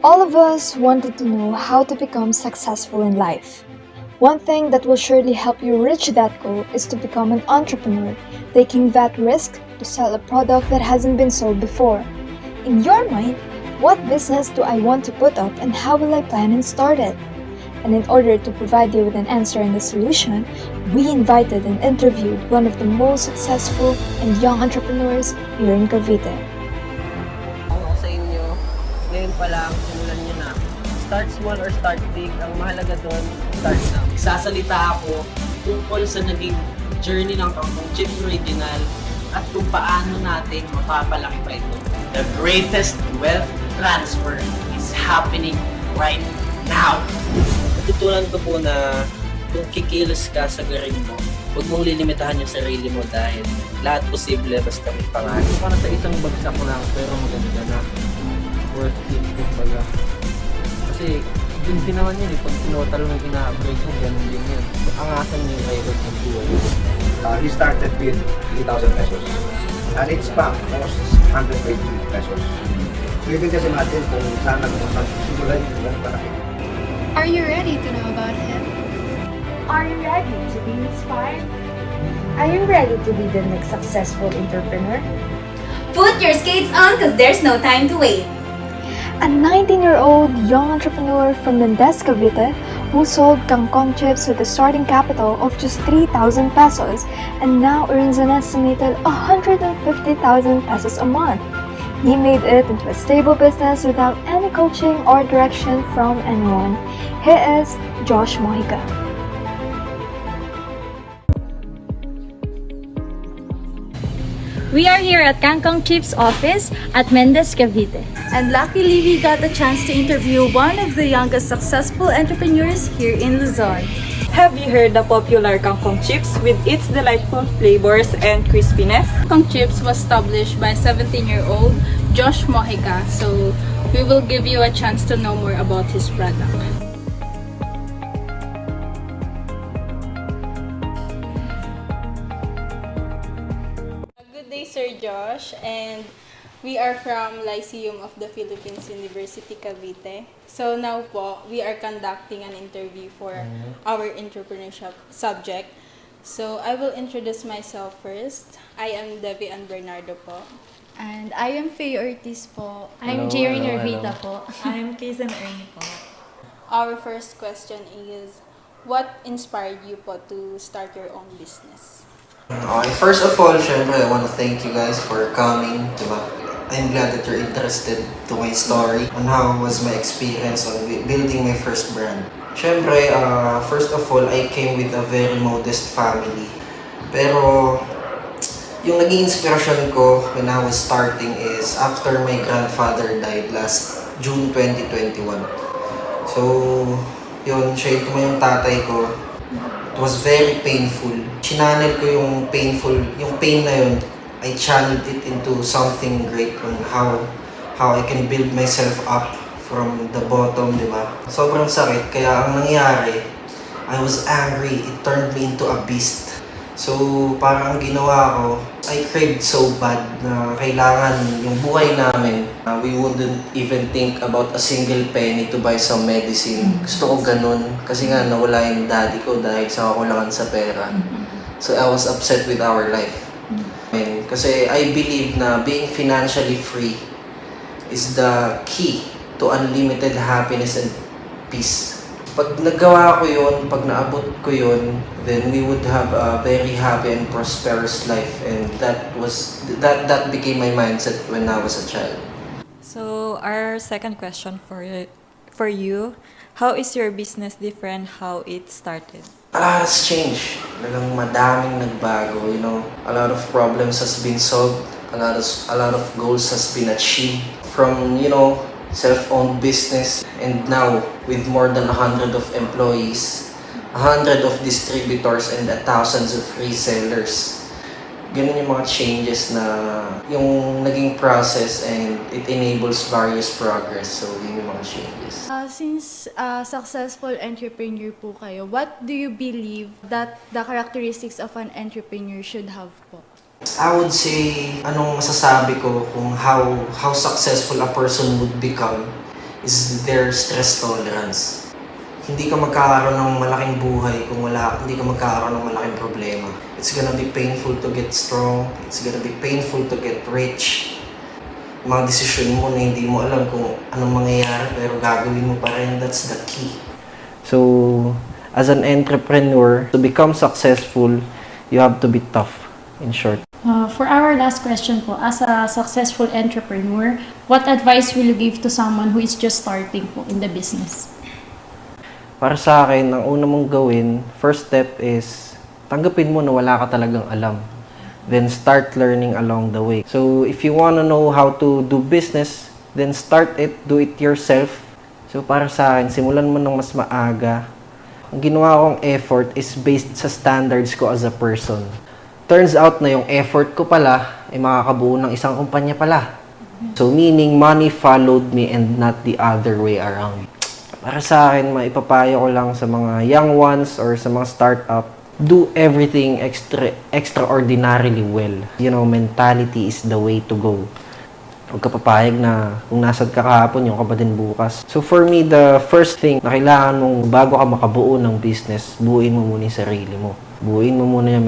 All of us wanted to know how to become successful in life. One thing that will surely help you reach that goal is to become an entrepreneur, taking that risk to sell a product that hasn't been sold before. In your mind, what business do I want to put up and how will I plan and start it? And in order to provide you with an answer and a solution, we invited and interviewed one of the most successful and young entrepreneurs here in Cavite. Ako sa inyo, ngayon pa lang, simulan nyo na. Start small or start big, ang mahalaga doon, start na. Sasalita ako tungkol sa naging journey ng Kangkong Chips Original at kung paano natin mapapalaki pa ito. The greatest wealth transfer is happening right now. Natutunan ko po na kung kikilos ka sa garing mo, huwag mong lilimitahan yung sarili mo dahil lahat posible basta may pangarap. Para sa isang bagsak lang pero maganda na worth it kumbaga. Kasi yun din naman yun pag tinotal ng ina-upgrade mo, ganun din yun. Angasan yung record ng buhay. He started with 3,000 pesos and its bank costs 120 pesos. So you can just imagine kung saan nagsimulan yung ganun kalaki. Are you ready to know about him? Are you ready to be inspired? Are you ready to be the next successful entrepreneur? Put your skates on because there's no time to wait. A 19-year-old young entrepreneur from Mendez, Cavite, who sold kangkong chips with a starting capital of just 3,000 pesos and now earns an estimated 150,000 pesos a month. He made it into a stable business without any coaching or direction from anyone. He is Josh Mojica. We are here at Kangkong Chips office at Mendez, Cavite. And luckily, we got the chance to interview one of the youngest successful entrepreneurs here in Luzon. Have you heard the popular Kangkong Chips with its delightful flavors and crispiness? Kangkong Chips was established by 17-year-old Josh Mojica, so we will give you a chance to know more about his product. Good day, Sir Josh, and we are from Lyceum of the Philippines University, Cavite. So now po, we are conducting an interview for our entrepreneurship subject. So I will introduce myself first. I am Devian Bernardo po. And I am Faye Ortiz po. Hello, I'm Jerry hello, Nervita hello. po. I'm Kaysen Ernie po. Our first question is, what inspired you po to start your own business? Okay, first of all, syempre, I want to thank you guys for coming. Diba? I'm glad that you're interested to my story on how was my experience on building my first brand. Syempre, first of all, I came with a very modest family. Pero, yung naging inspirasyon ko when I was starting is after my grandfather died last June 2021. So, yun, share ko yung tatay ko. It was very painful. Chinanel ko yung pain na yun, I channeled it into something great on how I can build myself up from the bottom, di ba? Sobrang sakit, kaya ang nangyari, I was angry, it turned me into a beast. So, parang ang ginawa ko, I craved so bad na kailangan yung buhay namin, we wouldn't even think about a single penny to buy some medicine. Gusto ko ganun, kasi nga nawala yung daddy ko dahil sa kakulangan sa pera. So, I was upset with our life. Kasi I believe na being financially free is the key to unlimited happiness and peace. Pag nagawa ko yun, pag naabot ko yun, then we would have a very happy and prosperous life, and that became my mindset when I was a child. So, our second question for you, how is your business different how it started? A lot has changed. Talagang madaming nagbago, you know. A lot of problems has been solved. A lot of goals has been achieved. From, you know, self-owned business, and now with more than 100 of employees, 100 of distributors, and thousands of resellers. Ganun yung mga changes na yung naging process, and it enables various progress. So, yun yung mga changes. Since successful entrepreneur po kayo, what do you believe that the characteristics of an entrepreneur should have po? I would say, anong masasabi ko kung how successful a person would become is their stress tolerance. Hindi ka magkakaroon ng malaking buhay kung hindi ka magkakaroon ng malaking problema. It's gonna be painful to get strong. It's gonna be painful to get rich. Mga desisyon mo na hindi mo alam kung anong mangyayari pero gagawin mo pa rin, that's the key. So, as an entrepreneur, to become successful, you have to be tough, in short. For our last question po, as a successful entrepreneur, what advice will you give to someone who is just starting po in the business? Para sa akin, ang una mong gawin, first step is tanggapin mo na wala ka talagang alam. Then start learning along the way. So if you wanna know how to do business, then start it, do it yourself. So para sa akin, simulan mo ng mas maaga. Ang ginawa kong effort is based sa standards ko as a person. Turns out na yung effort ko pala ay makakabuo ng isang kumpanya pala. So meaning money followed me and not the other way around. Para sa akin, maipapayo ko lang sa mga young ones or sa mga startup, do everything extraordinarily well. You know, mentality is the way to go. Huwag ka papayag na kung nasad ka kahapon, yung ka pa din bukas. So for me, the first thing na kailangan mong bago ka makabuo ng business, buuin mo muna yung sarili mo. Buuin mo muna yung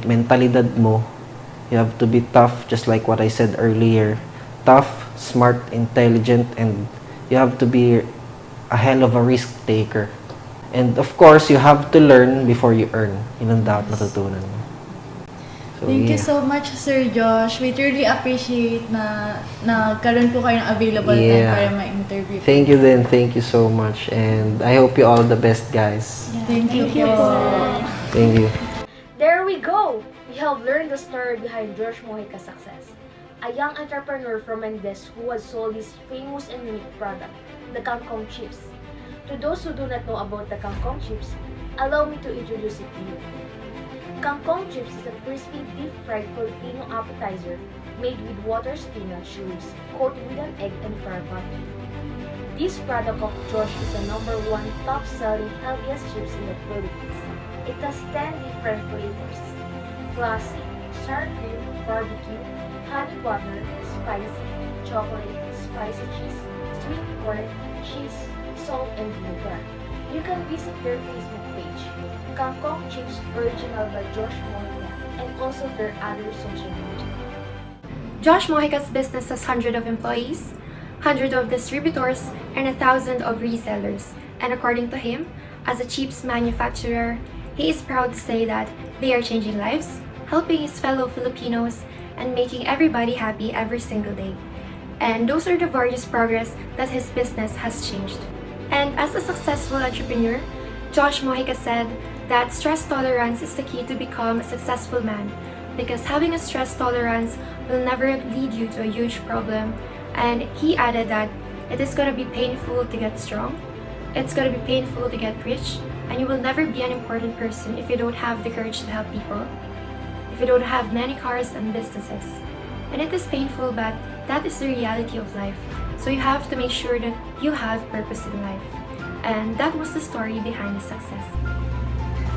mentalidad mo. You have to be tough, just like what I said earlier. Tough, smart, intelligent, and you have to be a hell of a risk taker. And of course, you have to learn before you earn. Yun ang dapat matutunan mo. So, Thank you so much, Sir Josh. We truly appreciate na nagkaroon po kayo ng available time para ma-interview. Thank you then. Thank you so much. And I hope you all the best, guys. Thank you po. Thank you. There we go! We have learned the story behind Josh Mojica's success. A young entrepreneur from Mendez who has sold his famous and unique product, the kangkong chips. To those who do not know about the kangkong chips, allow me to introduce it to you. Kangkong chips is a crispy deep-fried Filipino appetizer made with water spinach leaves coated with an egg and flour butter. This product of Josh is the #1 top-selling healthiest chips in the Philippines. It has 10 different flavors: classic, sour cream, barbecue, honey butter, spicy, chocolate, spicy cheese, sweet corn, cheese, salt, and vinegar. You can visit their Facebook page, Kangkong Chips Original by Josh Mojica, and also their other social media. Josh Mojica's business has hundreds of employees, hundreds of distributors, and 1,000 of resellers. And according to him, as a chips manufacturer, he is proud to say that they are changing lives, helping his fellow Filipinos, and making everybody happy every single day. And those are the various progress that his business has changed. And as a successful entrepreneur, Josh Mojica said that stress tolerance is the key to become a successful man, because having a stress tolerance will never lead you to a huge problem. And he added that it is going to be painful to get strong, it's going to be painful to get rich, and you will never be an important person if you don't have the courage to help people, if you don't have many cars and businesses. And it is painful, but that is the reality of life. So you have to make sure that you have purpose in life. And that was the story behind his success.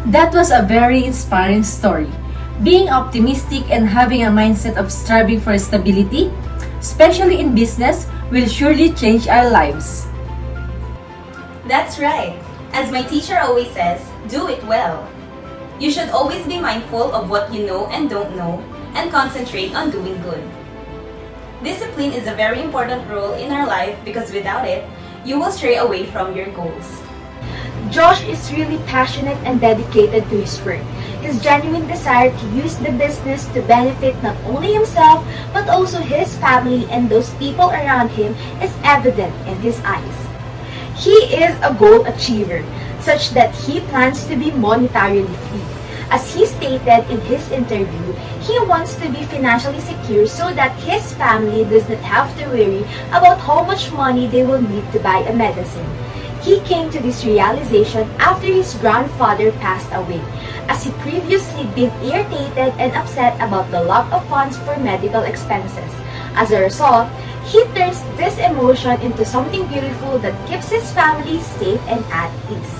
That was a very inspiring story. Being optimistic and having a mindset of striving for stability, especially in business, will surely change our lives. That's right. As my teacher always says, do it well. You should always be mindful of what you know and don't know, and concentrate on doing good. Discipline is a very important role in our life because without it, you will stray away from your goals. Josh is really passionate and dedicated to his work. His genuine desire to use the business to benefit not only himself, but also his family and those people around him is evident in his eyes. He is a goal achiever, such that he plans to be monetarily free. As he stated in his interview, he wants to be financially secure so that his family does not have to worry about how much money they will need to buy a medicine. He came to this realization after his grandfather passed away, as he previously been irritated and upset about the lack of funds for medical expenses. As a result, he turns this emotion into something beautiful that keeps his family safe and at ease.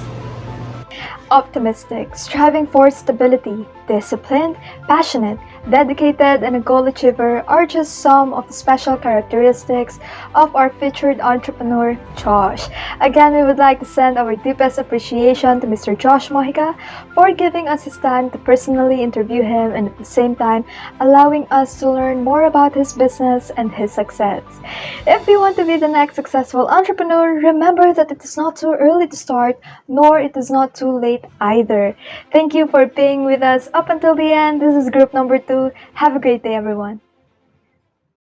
Optimistic, striving for stability, disciplined, passionate, dedicated, and a goal achiever are just some of the special characteristics of our featured entrepreneur, Josh. Again, we would like to send our deepest appreciation to Mr. Josh Mojica for giving us his time to personally interview him and at the same time allowing us to learn more about his business and his success. If you want to be the next successful entrepreneur, remember that it is not too early to start, nor it is not too late either. Thank you for being with us up until the end. This is group number 2. Have a great day, everyone.